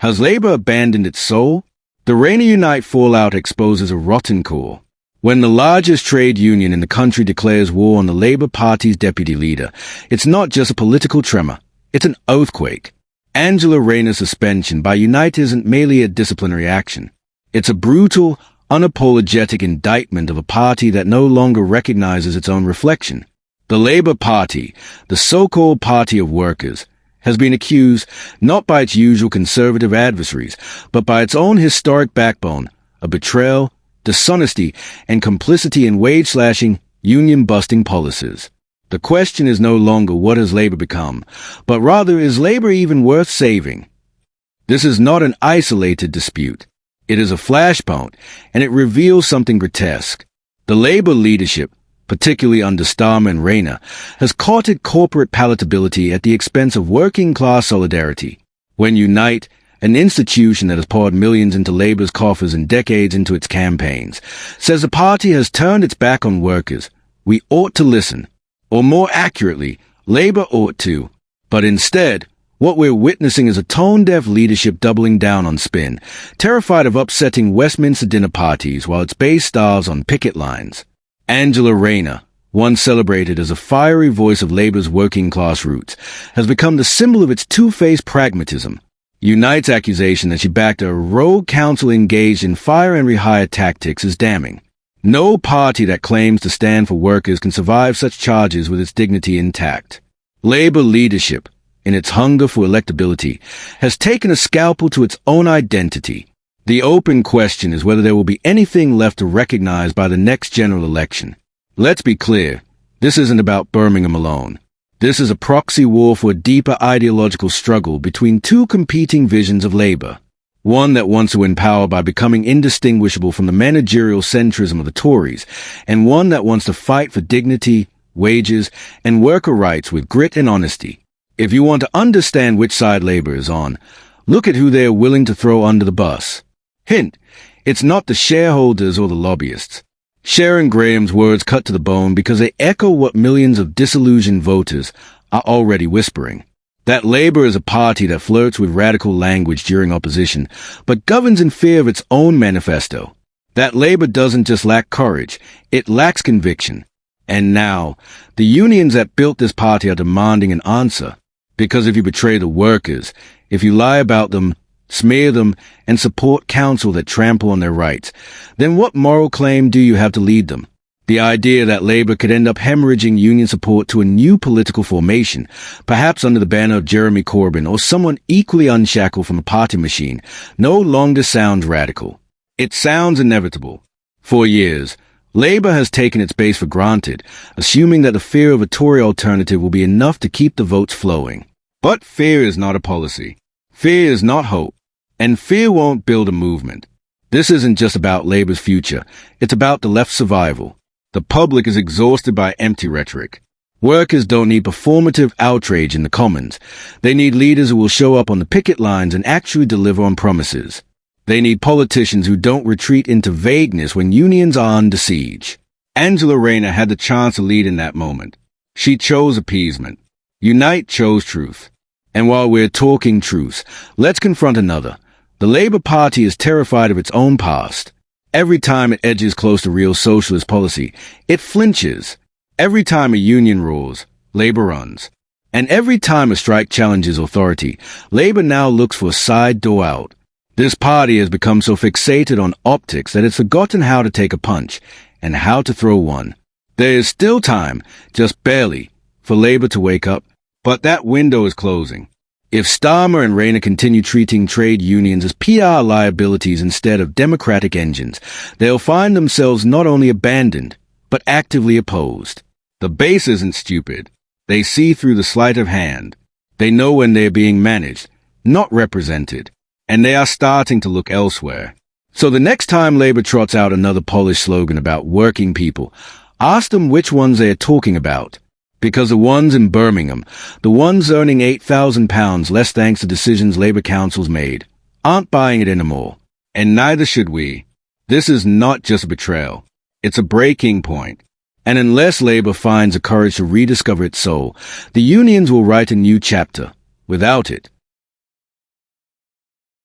Has Labour abandoned its soul? The Rayner Unite fallout exposes a rotten core. When the largest trade union in the country declares war on the Labour Party's deputy leader, it's not just a political tremor, it's an earthquake. Angela Rayner's suspension by Unite isn't merely a disciplinary action. It's a brutal, unapologetic indictment of a party that no longer recognizes its own reflection. The Labour Party, the so-called party of workers, has been accused not by its usual conservative adversaries, but by its own historic backbone of betrayal, dishonesty, and complicity in wage-slashing, union-busting policies. The question is no longer what has Labour become, but rather is Labour even worth saving? This is not an isolated dispute. It is a flashpoint, and it reveals something grotesque. The Labour leadership, particularly under Starmer and Rayner, has courted corporate palatability at the expense of working-class solidarity. When Unite, an institution that has poured millions into Labour's coffers and decades into its campaigns, says the party has turned its back on workers, we ought to listen. Or more accurately, Labour ought to. But instead, what we're witnessing is a tone-deaf leadership doubling down on spin, terrified of upsetting Westminster dinner parties while its base starves on picket lines. Angela Rayner, once celebrated as a fiery voice of Labour's working-class roots, has become the symbol of its two-faced pragmatism. Unite's accusation that she backed a rogue council engaged in fire and rehire tactics is damning. No party that claims to stand for workers can survive such charges with its dignity intact. Labour leadership, in its hunger for electability, has taken a scalpel to its own identity. The open question is whether there will be anything left to recognize by the next general election. Let's be clear, this isn't about Birmingham alone. This is a proxy war for a deeper ideological struggle between two competing visions of Labour. One that wants to win power by becoming indistinguishable from the managerial centrism of the Tories, and one that wants to fight for dignity, wages, and worker rights with grit and honesty. If you want to understand which side Labour is on, look at who they are willing to throw under the bus. Hint, it's not the shareholders or the lobbyists. Sharon Graham's words cut to the bone because they echo what millions of disillusioned voters are already whispering. That Labour is a party that flirts with radical language during opposition, but governs in fear of its own manifesto. That Labour doesn't just lack courage, it lacks conviction. And now, the unions that built this party are demanding an answer. Because if you betray the workers, if you lie about them, smear them, and support council that trample on their rights, then what moral claim do you have to lead them? The idea that Labour could end up hemorrhaging union support to a new political formation, perhaps under the banner of Jeremy Corbyn or someone equally unshackled from a party machine, no longer sounds radical. It sounds inevitable. For years, Labour has taken its base for granted, assuming that the fear of a Tory alternative will be enough to keep the votes flowing. But fear is not a policy. Fear is not hope. And fear won't build a movement. This isn't just about Labour's future. It's about the left's survival. The public is exhausted by empty rhetoric. Workers don't need performative outrage in the Commons. They need leaders who will show up on the picket lines and actually deliver on promises. They need politicians who don't retreat into vagueness when unions are under siege. Angela Rayner had the chance to lead in that moment. She chose appeasement. Unite chose truth. And while we're talking truths, let's confront another. The Labour Party is terrified of its own past. Every time it edges close to real socialist policy, it flinches. Every time a union roars, Labour runs. And every time a strike challenges authority, Labour now looks for a side door out. This party has become so fixated on optics that it's forgotten how to take a punch and how to throw one. There is still time, just barely, for Labour to wake up, but that window is closing. If Starmer and Rayner continue treating trade unions as PR liabilities instead of democratic engines, they'll find themselves not only abandoned, but actively opposed. The base isn't stupid. They see through the sleight of hand. They know when they're being managed, not represented, and they are starting to look elsewhere. So the next time Labour trots out another polished slogan about working people, ask them which ones they are talking about. Because the ones in Birmingham, the ones earning £8,000 less thanks to decisions Labour councils made, aren't buying it anymore. And neither should we. This is not just a betrayal. It's a breaking point. And unless Labour finds the courage to rediscover its soul, the unions will write a new chapter. Without it,